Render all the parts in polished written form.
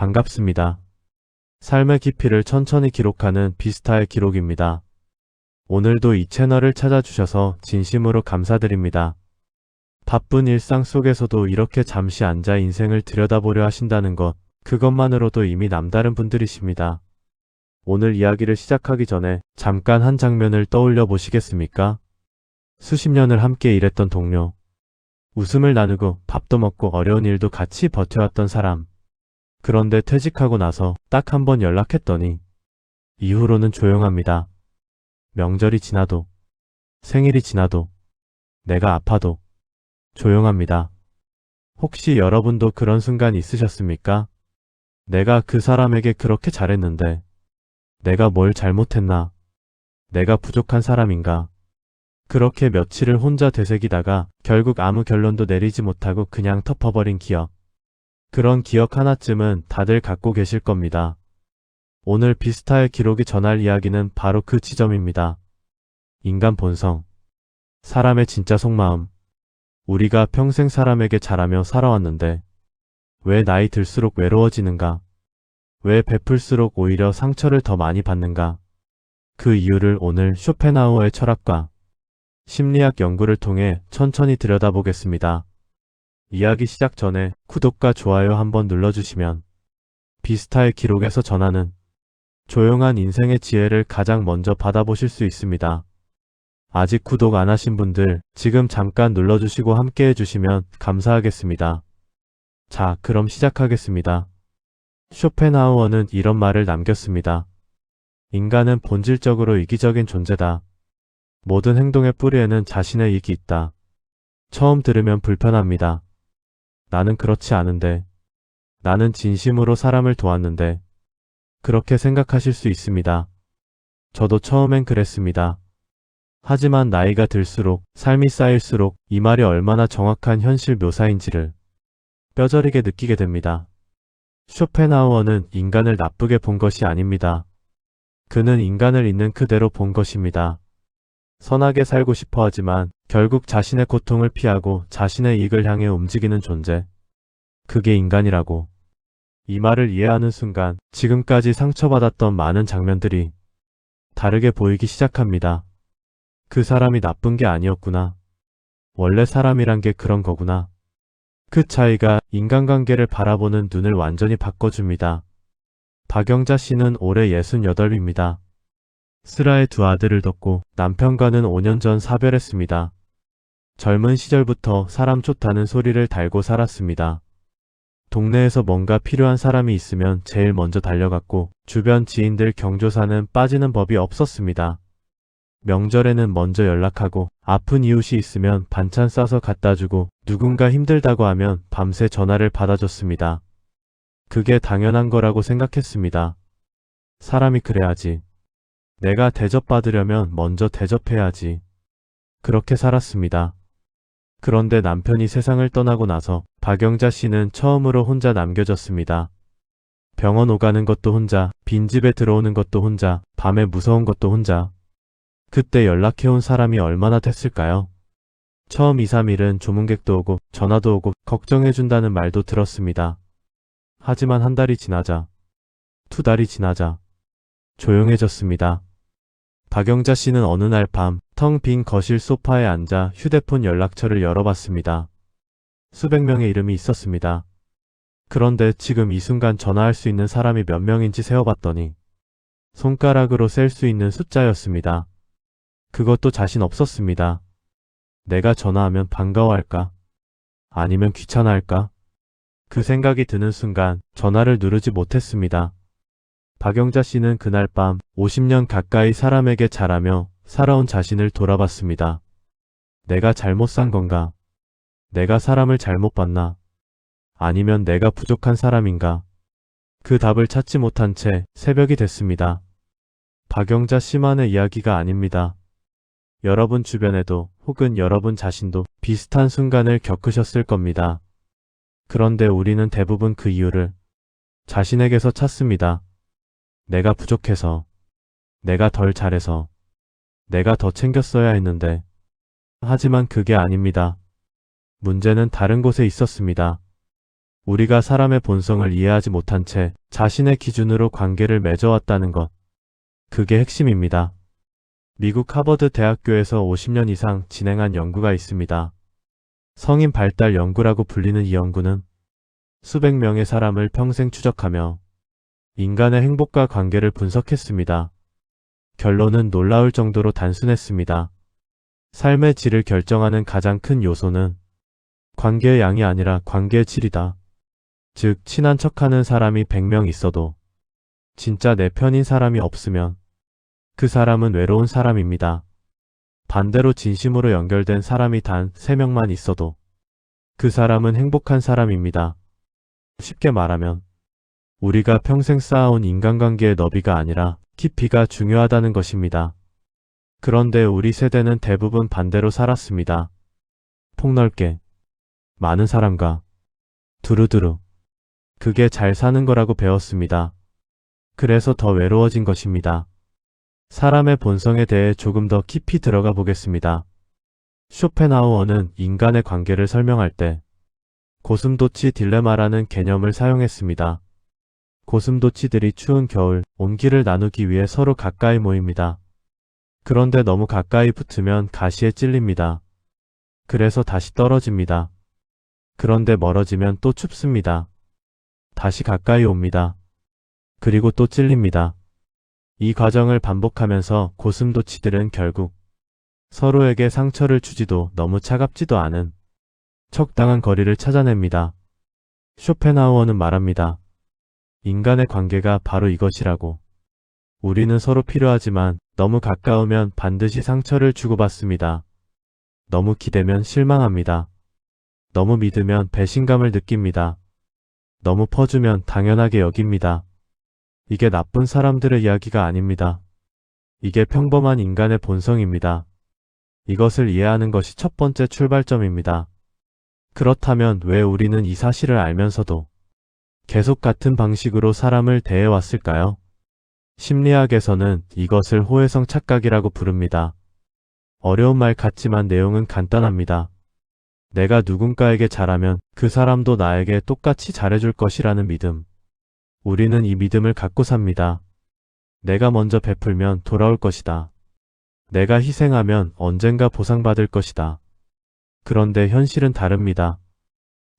반갑습니다. 삶의 깊이를 천천히 기록하는 비스타의 기록입니다. 오늘도 이 채널을 찾아주셔서 진심으로 감사드립니다. 바쁜 일상 속에서도 이렇게 잠시 앉아 인생을 들여다보려 하신다는 것, 그것만으로도 이미 남다른 분들이십니다. 오늘 이야기를 시작하기 전에 잠깐 한 장면을 떠올려 보시겠습니까? 수십 년을 함께 일했던 동료, 웃음을 나누고 밥도 먹고 어려운 일도 같이 버텨왔던 사람. 그런데 퇴직하고 나서 딱 한 번 연락했더니 이후로는 조용합니다. 명절이 지나도, 생일이 지나도, 내가 아파도 조용합니다. 혹시 여러분도 그런 순간 있으셨습니까? 내가 그 사람에게 그렇게 잘했는데 내가 뭘 잘못했나? 내가 부족한 사람인가? 그렇게 며칠을 혼자 되새기다가 결국 아무 결론도 내리지 못하고 그냥 덮어버린 기억. 그런 기억 하나쯤은 다들 갖고 계실 겁니다. 오늘 비스타의 기록이 전할 이야기는 바로 그 지점입니다. 인간 본성, 사람의 진짜 속마음. 우리가 평생 사람에게 잘하며 살아왔는데 왜 나이 들수록 외로워지는가? 왜 베풀수록 오히려 상처를 더 많이 받는가? 그 이유를 오늘 쇼펜하우어의 철학과 심리학 연구를 통해 천천히 들여다보겠습니다. 이야기 시작 전에 구독과 좋아요 한번 눌러주시면 비스타의 기록에서 전하는 조용한 인생의 지혜를 가장 먼저 받아보실 수 있습니다. 아직 구독 안 하신 분들 지금 잠깐 눌러주시고 함께 해주시면 감사하겠습니다. 자, 그럼 시작하겠습니다. 쇼펜하우어는 이런 말을 남겼습니다. 인간은 본질적으로 이기적인 존재다. 모든 행동의 뿌리에는 자신의 이익이 있다. 처음 들으면 불편합니다. 나는 그렇지 않은데. 나는 진심으로 사람을 도왔는데. 그렇게 생각하실 수 있습니다. 저도 처음엔 그랬습니다. 하지만 나이가 들수록, 삶이 쌓일수록 이 말이 얼마나 정확한 현실 묘사인지를 뼈저리게 느끼게 됩니다. 쇼펜하우어는 인간을 나쁘게 본 것이 아닙니다. 그는 인간을 있는 그대로 본 것입니다. 선하게 살고 싶어 하지만 결국 자신의 고통을 피하고 자신의 이익을 향해 움직이는 존재. 그게 인간이라고. 이 말을 이해하는 순간 지금까지 상처받았던 많은 장면들이 다르게 보이기 시작합니다. 그 사람이 나쁜 게 아니었구나. 원래 사람이란 게 그런 거구나. 그 차이가 인간관계를 바라보는 눈을 완전히 바꿔줍니다. 박영자 씨는 올해 68입니다. 슬아의 두 아들을 뒀고 남편과는 5년 전 사별했습니다. 젊은 시절부터 사람 좋다는 소리를 달고 살았습니다. 동네에서 뭔가 필요한 사람이 있으면 제일 먼저 달려갔고 주변 지인들 경조사는 빠지는 법이 없었습니다. 명절에는 먼저 연락하고 아픈 이웃이 있으면 반찬 싸서 갖다주고 누군가 힘들다고 하면 밤새 전화를 받아줬습니다. 그게 당연한 거라고 생각했습니다. 사람이 그래야지. 내가 대접받으려면 먼저 대접해야지. 그렇게 살았습니다. 그런데 남편이 세상을 떠나고 나서 박영자 씨는 처음으로 혼자 남겨졌습니다. 병원 오가는 것도 혼자, 빈집에 들어오는 것도 혼자, 밤에 무서운 것도 혼자. 그때 연락해온 사람이 얼마나 됐을까요? 처음 2, 3일은 조문객도 오고 전화도 오고 걱정해준다는 말도 들었습니다. 하지만 한 달이 지나자, 2달이 지나자 조용해졌습니다. 박영자 씨는 어느 날 밤 텅 빈 거실 소파에 앉아 휴대폰 연락처를 열어봤습니다. 수백 명의 이름이 있었습니다. 그런데 지금 이 순간 전화할 수 있는 사람이 몇 명인지 세어봤더니 손가락으로 셀 수 있는 숫자였습니다. 그것도 자신 없었습니다. 내가 전화하면 반가워할까? 아니면 귀찮아할까? 그 생각이 드는 순간 전화를 누르지 못했습니다. 박영자 씨는 그날 밤 50년 가까이 사람에게 잘하며 살아온 자신을 돌아봤습니다. 내가 잘못 산 건가? 내가 사람을 잘못 봤나? 아니면 내가 부족한 사람인가? 그 답을 찾지 못한 채 새벽이 됐습니다. 박영자 씨만의 이야기가 아닙니다. 여러분 주변에도 혹은 여러분 자신도 비슷한 순간을 겪으셨을 겁니다. 그런데 우리는 대부분 그 이유를 자신에게서 찾습니다. 내가 부족해서, 내가 덜 잘해서, 내가 더 챙겼어야 했는데. 하지만 그게 아닙니다. 문제는 다른 곳에 있었습니다. 우리가 사람의 본성을 이해하지 못한 채 자신의 기준으로 관계를 맺어왔다는 것. 그게 핵심입니다. 미국 하버드 대학교에서 50년 이상 진행한 연구가 있습니다. 성인 발달 연구라고 불리는 이 연구는 수백 명의 사람을 평생 추적하며 인간의 행복과 관계를 분석했습니다. 결론은 놀라울 정도로 단순했습니다. 삶의 질을 결정하는 가장 큰 요소는 관계의 양이 아니라 관계의 질이다. 즉, 친한 척하는 사람이 100명 있어도 진짜 내 편인 사람이 없으면 그 사람은 외로운 사람입니다. 반대로 진심으로 연결된 사람이 단 3명만 있어도 그 사람은 행복한 사람입니다. 쉽게 말하면 우리가 평생 쌓아온 인간관계의 너비가 아니라 깊이가 중요하다는 것입니다. 그런데 우리 세대는 대부분 반대로 살았습니다. 폭넓게, 많은 사람과 두루두루. 그게 잘 사는 거라고 배웠습니다. 그래서 더 외로워진 것입니다. 사람의 본성에 대해 조금 더 깊이 들어가 보겠습니다. 쇼펜하우어는 인간의 관계를 설명할 때 고슴도치 딜레마라는 개념을 사용했습니다. 고슴도치들이 추운 겨울 온기를 나누기 위해 서로 가까이 모입니다. 그런데 너무 가까이 붙으면 가시에 찔립니다. 그래서 다시 떨어집니다. 그런데 멀어지면 또 춥습니다. 다시 가까이 옵니다. 그리고 또 찔립니다. 이 과정을 반복하면서 고슴도치들은 결국 서로에게 상처를 주지도 너무 차갑지도 않은 적당한 거리를 찾아냅니다. 쇼펜하우어는 말합니다. 인간의 관계가 바로 이것이라고. 우리는 서로 필요하지만 너무 가까우면 반드시 상처를 주고받습니다. 너무 기대면 실망합니다. 너무 믿으면 배신감을 느낍니다. 너무 퍼주면 당연하게 여깁니다. 이게 나쁜 사람들의 이야기가 아닙니다. 이게 평범한 인간의 본성입니다. 이것을 이해하는 것이 첫 번째 출발점입니다. 그렇다면 왜 우리는 이 사실을 알면서도 계속 같은 방식으로 사람을 대해왔을까요? 심리학에서는 이것을 호혜성 착각이라고 부릅니다. 어려운 말 같지만 내용은 간단합니다. 내가 누군가에게 잘하면 그 사람도 나에게 똑같이 잘해줄 것이라는 믿음. 우리는 이 믿음을 갖고 삽니다. 내가 먼저 베풀면 돌아올 것이다. 내가 희생하면 언젠가 보상받을 것이다. 그런데 현실은 다릅니다.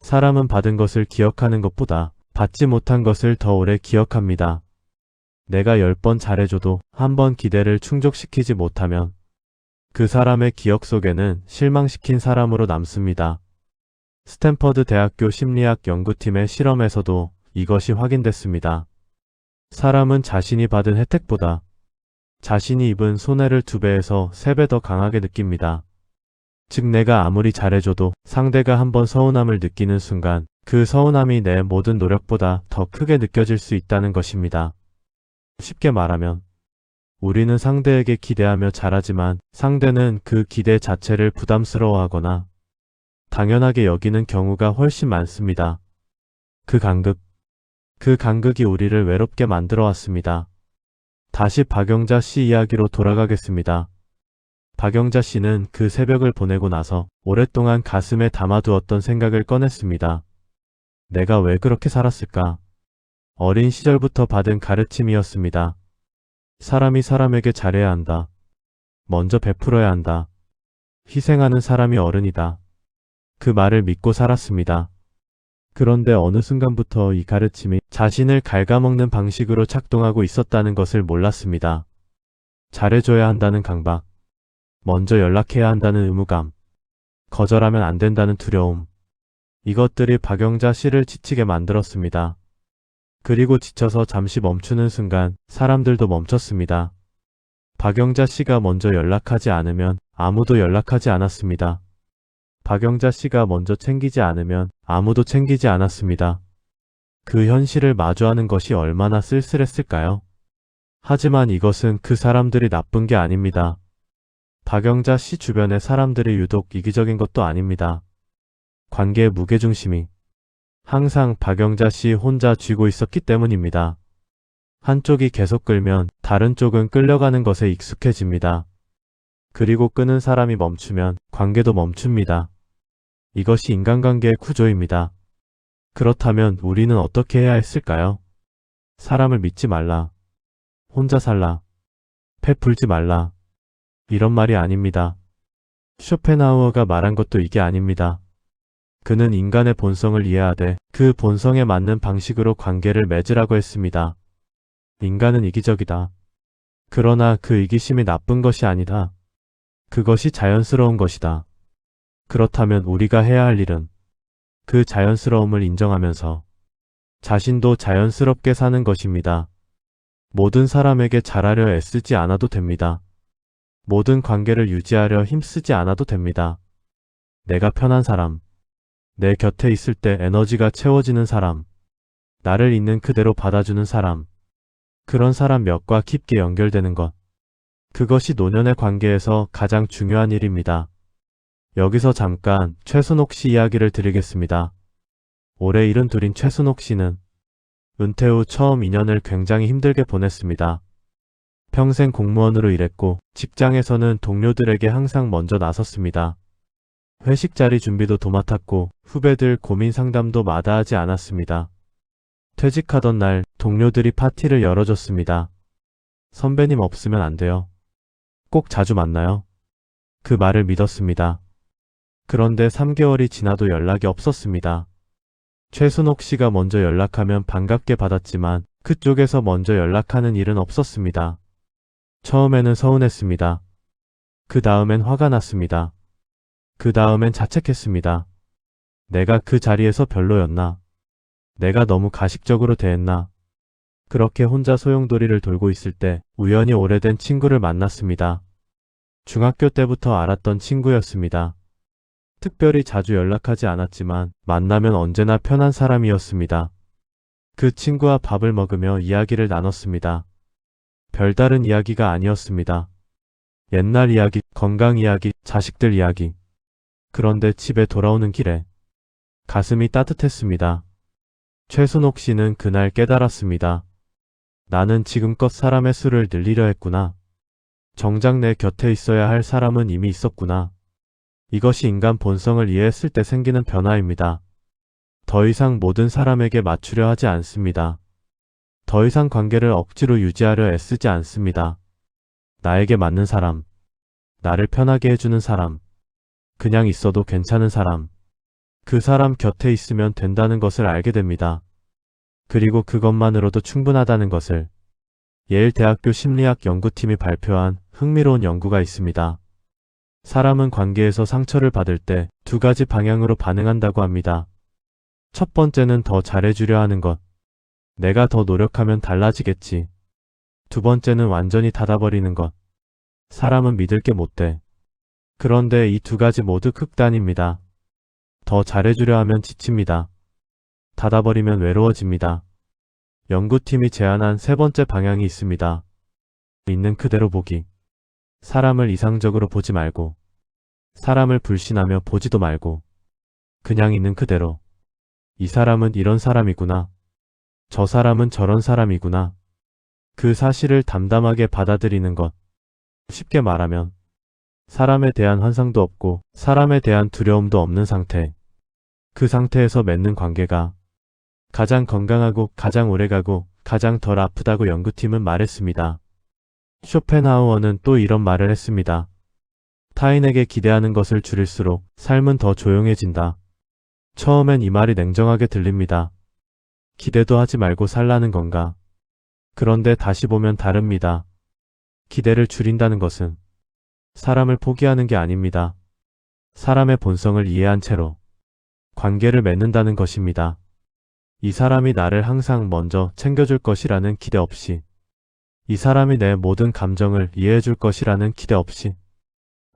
사람은 받은 것을 기억하는 것보다 받지 못한 것을 더 오래 기억합니다. 내가 10번 잘해줘도 한 번 기대를 충족시키지 못하면 그 사람의 기억 속에는 실망시킨 사람으로 남습니다. 스탠퍼드 대학교 심리학 연구팀의 실험에서도 이것이 확인됐습니다. 사람은 자신이 받은 혜택보다 자신이 입은 손해를 2배에서 3배 더 강하게 느낍니다. 즉 내가 아무리 잘해줘도 상대가 한번 서운함을 느끼는 순간 그 서운함이 내 모든 노력보다 더 크게 느껴질 수 있다는 것입니다. 쉽게 말하면 우리는 상대에게 기대하며 잘하지만 상대는 그 기대 자체를 부담스러워하거나 당연하게 여기는 경우가 훨씬 많습니다. 그 간극이 우리를 외롭게 만들어 왔습니다. 다시 박영자 씨 이야기로 돌아가겠습니다. 박영자 씨는 그 새벽을 보내고 나서 오랫동안 가슴에 담아두었던 생각을 꺼냈습니다. 내가 왜 그렇게 살았을까? 어린 시절부터 받은 가르침이었습니다. 사람이 사람에게 잘해야 한다. 먼저 베풀어야 한다. 희생하는 사람이 어른이다. 그 말을 믿고 살았습니다. 그런데 어느 순간부터 이 가르침이 자신을 갉아먹는 방식으로 작동하고 있었다는 것을 몰랐습니다. 잘해줘야 한다는 강박, 먼저 연락해야 한다는 의무감, 거절하면 안 된다는 두려움. 이것들이 박영자 씨를 지치게 만들었습니다. 그리고 지쳐서 잠시 멈추는 순간 사람들도 멈췄습니다. 박영자 씨가 먼저 연락하지 않으면 아무도 연락하지 않았습니다. 박영자 씨가 먼저 챙기지 않으면 아무도 챙기지 않았습니다. 그 현실을 마주하는 것이 얼마나 쓸쓸했을까요? 하지만 이것은 그 사람들이 나쁜 게 아닙니다. 박영자 씨 주변의 사람들이 유독 이기적인 것도 아닙니다. 관계의 무게중심이 항상 박영자 씨 혼자 쥐고 있었기 때문입니다. 한쪽이 계속 끌면 다른 쪽은 끌려가는 것에 익숙해집니다. 그리고 끄는 사람이 멈추면 관계도 멈춥니다. 이것이 인간관계의 구조입니다. 그렇다면 우리는 어떻게 해야 했을까요? 사람을 믿지 말라. 혼자 살라. 패 풀지 말라. 이런 말이 아닙니다. 쇼펜하우어가 말한 것도 이게 아닙니다. 그는 인간의 본성을 이해하되 그 본성에 맞는 방식으로 관계를 맺으라고 했습니다. 인간은 이기적이다. 그러나 그 이기심이 나쁜 것이 아니다. 그것이 자연스러운 것이다. 그렇다면 우리가 해야 할 일은 그 자연스러움을 인정하면서 자신도 자연스럽게 사는 것입니다. 모든 사람에게 잘하려 애쓰지 않아도 됩니다. 모든 관계를 유지하려 힘쓰지 않아도 됩니다. 내가 편한 사람, 내 곁에 있을 때 에너지가 채워지는 사람, 나를 있는 그대로 받아주는 사람, 그런 사람 몇과 깊게 연결되는 것. 그것이 노년의 관계에서 가장 중요한 일입니다. 여기서 잠깐 최순옥 씨 이야기를 드리겠습니다. 올해 72인 최순옥 씨는 은퇴 후 처음 2년을 굉장히 힘들게 보냈습니다. 평생 공무원으로 일했고 직장에서는 동료들에게 항상 먼저 나섰습니다. 회식 자리 준비도 도맡았고 후배들 고민 상담도 마다하지 않았습니다. 퇴직하던 날 동료들이 파티를 열어줬습니다. 선배님 없으면 안 돼요. 꼭 자주 만나요. 그 말을 믿었습니다. 그런데 3개월이 지나도 연락이 없었습니다. 최순옥 씨가 먼저 연락하면 반갑게 받았지만 그쪽에서 먼저 연락하는 일은 없었습니다. 처음에는 서운했습니다. 그 다음엔 화가 났습니다. 그 다음엔 자책했습니다. 내가 그 자리에서 별로였나? 내가 너무 가식적으로 대했나? 그렇게 혼자 소용돌이를 돌고 있을 때 우연히 오래된 친구를 만났습니다. 중학교 때부터 알았던 친구였습니다. 특별히 자주 연락하지 않았지만 만나면 언제나 편한 사람이었습니다. 그 친구와 밥을 먹으며 이야기를 나눴습니다. 별다른 이야기가 아니었습니다. 옛날 이야기, 건강 이야기, 자식들 이야기. 그런데 집에 돌아오는 길에 가슴이 따뜻했습니다. 최순옥 씨는 그날 깨달았습니다. 나는 지금껏 사람의 수를 늘리려 했구나. 정작 내 곁에 있어야 할 사람은 이미 있었구나. 이것이 인간 본성을 이해했을 때 생기는 변화입니다. 더 이상 모든 사람에게 맞추려 하지 않습니다. 더 이상 관계를 억지로 유지하려 애쓰지 않습니다. 나에게 맞는 사람, 나를 편하게 해주는 사람, 그냥 있어도 괜찮은 사람, 그 사람 곁에 있으면 된다는 것을 알게 됩니다. 그리고 그것만으로도 충분하다는 것을. 예일대학교 심리학 연구팀이 발표한 흥미로운 연구가 있습니다. 사람은 관계에서 상처를 받을 때 2가지 방향으로 반응한다고 합니다. 첫 번째는 더 잘해주려 하는 것. 내가 더 노력하면 달라지겠지. 두 번째는 완전히 닫아버리는 것. 사람은 믿을 게 못 돼. 그런데 이 2가지 모두 극단입니다. 더 잘해주려 하면 지칩니다. 닫아버리면 외로워집니다. 연구팀이 제안한 3번째 방향이 있습니다. 있는 그대로 보기. 사람을 이상적으로 보지 말고, 사람을 불신하며 보지도 말고, 그냥 있는 그대로. 이 사람은 이런 사람이구나. 저 사람은 저런 사람이구나. 그 사실을 담담하게 받아들이는 것. 쉽게 말하면 사람에 대한 환상도 없고 사람에 대한 두려움도 없는 상태. 그 상태에서 맺는 관계가 가장 건강하고 가장 오래가고 가장 덜 아프다고 연구팀은 말했습니다. 쇼펜하우어는 또 이런 말을 했습니다. 타인에게 기대하는 것을 줄일수록 삶은 더 조용해진다. 처음엔 이 말이 냉정하게 들립니다. 기대도 하지 말고 살라는 건가? 그런데 다시 보면 다릅니다. 기대를 줄인다는 것은 사람을 포기하는 게 아닙니다. 사람의 본성을 이해한 채로 관계를 맺는다는 것입니다. 이 사람이 나를 항상 먼저 챙겨줄 것이라는 기대 없이, 이 사람이 내 모든 감정을 이해해줄 것이라는 기대 없이,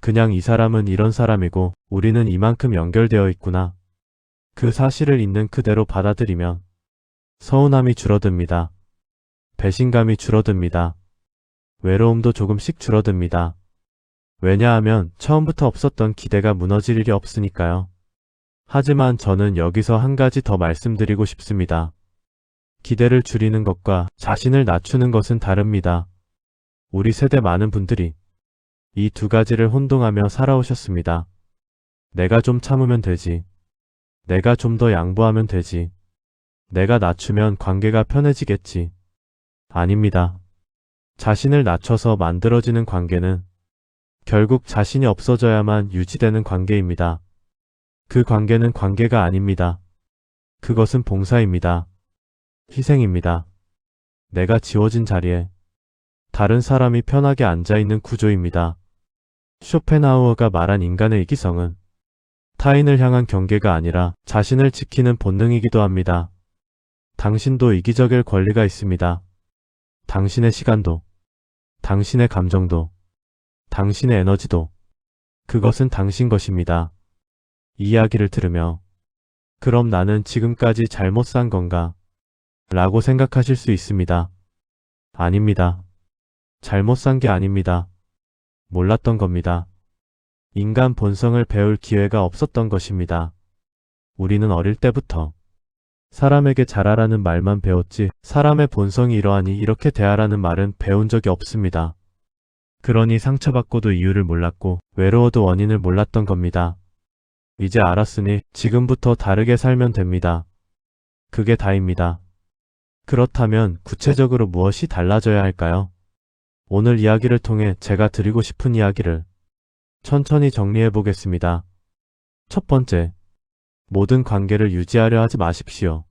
그냥 이 사람은 이런 사람이고 우리는 이만큼 연결되어 있구나. 그 사실을 있는 그대로 받아들이면 서운함이 줄어듭니다. 배신감이 줄어듭니다. 외로움도 조금씩 줄어듭니다. 왜냐하면 처음부터 없었던 기대가 무너질 일이 없으니까요. 하지만 저는 여기서 한 가지 더 말씀드리고 싶습니다. 기대를 줄이는 것과 자신을 낮추는 것은 다릅니다. 우리 세대 많은 분들이 이 2가지를 혼동하며 살아오셨습니다. 내가 좀 참으면 되지. 내가 좀 더 양보하면 되지. 내가 낮추면 관계가 편해지겠지. 아닙니다. 자신을 낮춰서 만들어지는 관계는 결국 자신이 없어져야만 유지되는 관계입니다. 그 관계는 관계가 아닙니다. 그것은 봉사입니다. 희생입니다. 내가 지워진 자리에 다른 사람이 편하게 앉아있는 구조입니다. 쇼펜하우어가 말한 인간의 이기성은 타인을 향한 경계가 아니라 자신을 지키는 본능이기도 합니다. 당신도 이기적일 권리가 있습니다. 당신의 시간도, 당신의 감정도, 당신의 에너지도, 그것은 당신 것입니다. 이 이야기를 들으며 그럼 나는 지금까지 잘못 산 건가? 라고 생각하실 수 있습니다. 아닙니다. 잘못 산 게 아닙니다. 몰랐던 겁니다. 인간 본성을 배울 기회가 없었던 것입니다. 우리는 어릴 때부터 사람에게 잘하라는 말만 배웠지 사람의 본성이 이러하니 이렇게 대하라는 말은 배운 적이 없습니다. 그러니 상처받고도 이유를 몰랐고 외로워도 원인을 몰랐던 겁니다. 이제 알았으니 지금부터 다르게 살면 됩니다. 그게 다입니다. 그렇다면 구체적으로 무엇이 달라져야 할까요? 오늘 이야기를 통해 제가 드리고 싶은 이야기를 천천히 정리해 보겠습니다. 첫 번째, 모든 관계를 유지하려 하지 마십시오.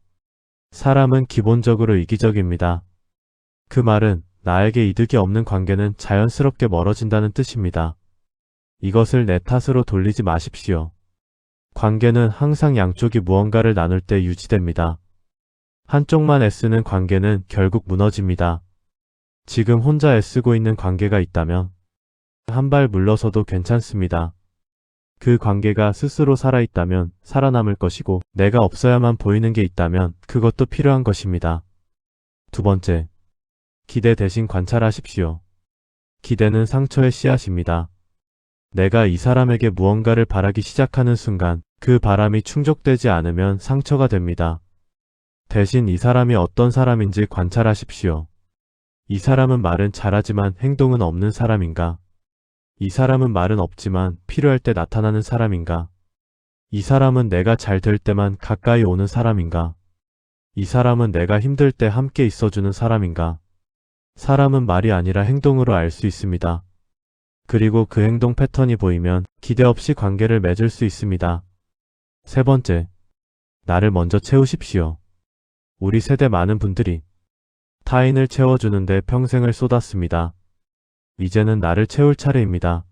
사람은 기본적으로 이기적입니다. 그 말은 나에게 이득이 없는 관계는 자연스럽게 멀어진다는 뜻입니다. 이것을 내 탓으로 돌리지 마십시오. 관계는 항상 양쪽이 무언가를 나눌 때 유지됩니다. 한쪽만 애쓰는 관계는 결국 무너집니다. 지금 혼자 애쓰고 있는 관계가 있다면 한 발 물러서도 괜찮습니다. 그 관계가 스스로 살아있다면 살아남을 것이고 내가 없어야만 보이는 게 있다면 그것도 필요한 것입니다. 두 번째, 기대 대신 관찰하십시오. 기대는 상처의 씨앗입니다. 내가 이 사람에게 무언가를 바라기 시작하는 순간 그 바람이 충족되지 않으면 상처가 됩니다. 대신 이 사람이 어떤 사람인지 관찰하십시오. 이 사람은 말은 잘하지만 행동은 없는 사람인가? 이 사람은 말은 없지만 필요할 때 나타나는 사람인가? 이 사람은 내가 잘 될 때만 가까이 오는 사람인가? 이 사람은 내가 힘들 때 함께 있어주는 사람인가? 사람은 말이 아니라 행동으로 알 수 있습니다. 그리고 그 행동 패턴이 보이면 기대 없이 관계를 맺을 수 있습니다. 세 번째, 나를 먼저 채우십시오. 우리 세대 많은 분들이 타인을 채워주는데 평생을 쏟았습니다. 이제는 나를 채울 차례입니다.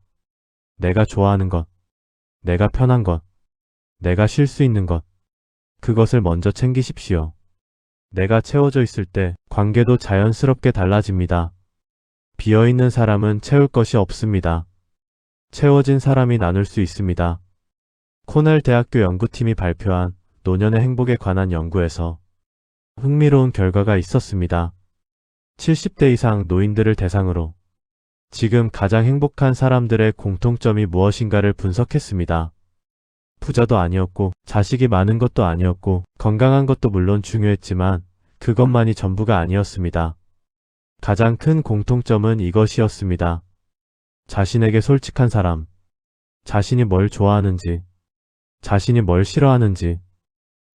내가 좋아하는 것, 내가 편한 것, 내가 쉴 수 있는 것, 그것을 먼저 챙기십시오. 내가 채워져 있을 때 관계도 자연스럽게 달라집니다. 비어있는 사람은 채울 것이 없습니다. 채워진 사람이 나눌 수 있습니다. 코넬 대학교 연구팀이 발표한 노년의 행복에 관한 연구에서 흥미로운 결과가 있었습니다. 70대 이상 노인들을 대상으로 지금 가장 행복한 사람들의 공통점이 무엇인가를 분석했습니다. 부자도 아니었고 자식이 많은 것도 아니었고 건강한 것도 물론 중요했지만 그것만이 전부가 아니었습니다. 가장 큰 공통점은 이것이었습니다. 자신에게 솔직한 사람, 자신이 뭘 좋아하는지, 자신이 뭘 싫어하는지,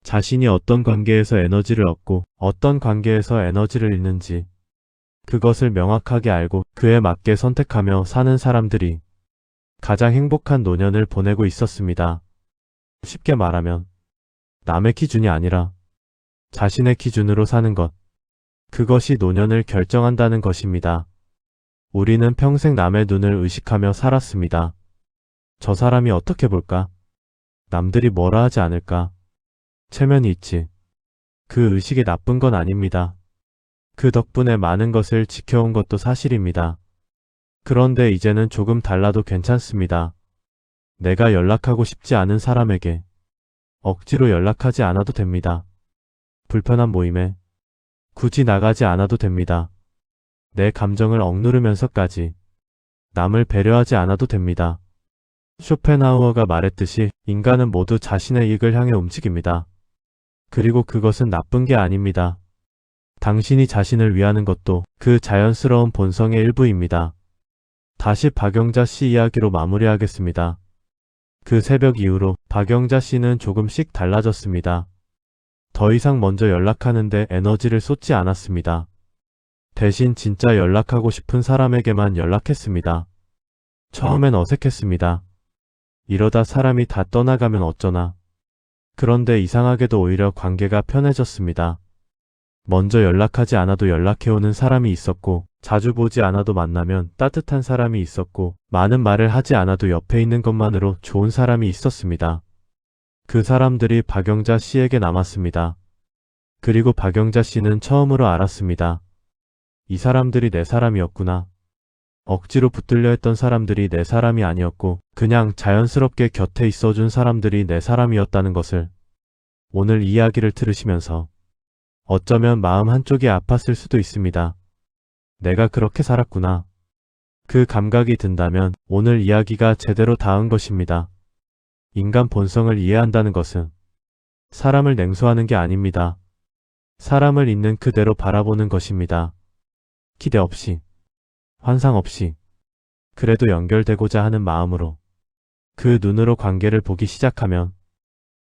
자신이 어떤 관계에서 에너지를 얻고 어떤 관계에서 에너지를 잃는지 그것을 명확하게 알고 그에 맞게 선택하며 사는 사람들이 가장 행복한 노년을 보내고 있었습니다. 쉽게 말하면 남의 기준이 아니라 자신의 기준으로 사는 것, 그것이 노년을 결정한다는 것입니다. 우리는 평생 남의 눈을 의식하며 살았습니다. 저 사람이 어떻게 볼까? 남들이 뭐라 하지 않을까? 체면이 있지. 그 의식이 나쁜 건 아닙니다. 그 덕분에 많은 것을 지켜온 것도 사실입니다. 그런데 이제는 조금 달라도 괜찮습니다. 내가 연락하고 싶지 않은 사람에게 억지로 연락하지 않아도 됩니다. 불편한 모임에 굳이 나가지 않아도 됩니다. 내 감정을 억누르면서까지 남을 배려하지 않아도 됩니다. 쇼펜하우어가 말했듯이 인간은 모두 자신의 이익을 향해 움직입니다. 그리고 그것은 나쁜 게 아닙니다. 당신이 자신을 위하는 것도 그 자연스러운 본성의 일부입니다. 다시 박영자 씨 이야기로 마무리하겠습니다. 그 새벽 이후로 박영자 씨는 조금씩 달라졌습니다. 더 이상 먼저 연락하는데 에너지를 쏟지 않았습니다. 대신 진짜 연락하고 싶은 사람에게만 연락했습니다. 처음엔 어색했습니다. 이러다 사람이 다 떠나가면 어쩌나. 그런데 이상하게도 오히려 관계가 편해졌습니다. 먼저 연락하지 않아도 연락해오는 사람이 있었고, 자주 보지 않아도 만나면 따뜻한 사람이 있었고, 많은 말을 하지 않아도 옆에 있는 것만으로 좋은 사람이 있었습니다. 그 사람들이 박영자 씨에게 남았습니다. 그리고 박영자 씨는 처음으로 알았습니다. 이 사람들이 내 사람이었구나. 억지로 붙들려 했던 사람들이 내 사람이 아니었고, 그냥 자연스럽게 곁에 있어준 사람들이 내 사람이었다는 것을. 오늘 이야기를 들으시면서 어쩌면 마음 한쪽이 아팠을 수도 있습니다. 내가 그렇게 살았구나. 그 감각이 든다면 오늘 이야기가 제대로 닿은 것입니다. 인간 본성을 이해한다는 것은 사람을 냉소하는 게 아닙니다. 사람을 있는 그대로 바라보는 것입니다. 기대 없이, 환상 없이, 그래도 연결되고자 하는 마음으로 그 눈으로 관계를 보기 시작하면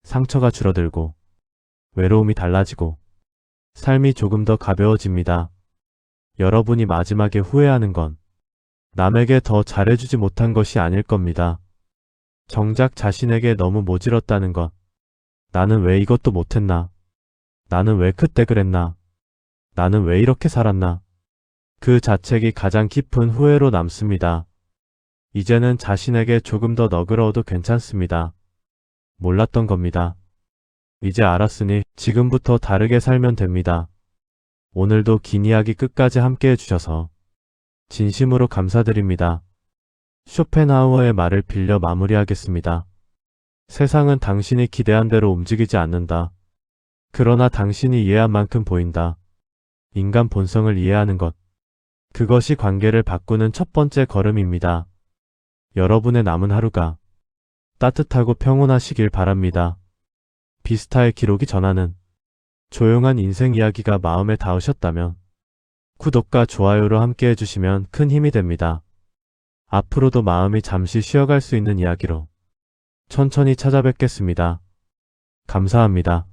상처가 줄어들고 외로움이 달라지고 삶이 조금 더 가벼워집니다. 여러분이 마지막에 후회하는 건 남에게 더 잘해주지 못한 것이 아닐 겁니다. 정작 자신에게 너무 모질었다는 것. 나는 왜 이것도 못했나? 나는 왜 그때 그랬나? 나는 왜 이렇게 살았나? 그 자책이 가장 깊은 후회로 남습니다. 이제는 자신에게 조금 더 너그러워도 괜찮습니다. 몰랐던 겁니다. 이제 알았으니 지금부터 다르게 살면 됩니다. 오늘도 긴 이야기 끝까지 함께 해주셔서 진심으로 감사드립니다. 쇼펜하우어의 말을 빌려 마무리하겠습니다. 세상은 당신이 기대한 대로 움직이지 않는다. 그러나 당신이 이해한 만큼 보인다. 인간 본성을 이해하는 것. 그것이 관계를 바꾸는 첫 번째 걸음입니다. 여러분의 남은 하루가 따뜻하고 평온하시길 바랍니다. 비스타의 기록이 전하는 조용한 인생 이야기가 마음에 닿으셨다면 구독과 좋아요로 함께 해주시면 큰 힘이 됩니다. 앞으로도 마음이 잠시 쉬어갈 수 있는 이야기로 천천히 찾아뵙겠습니다. 감사합니다.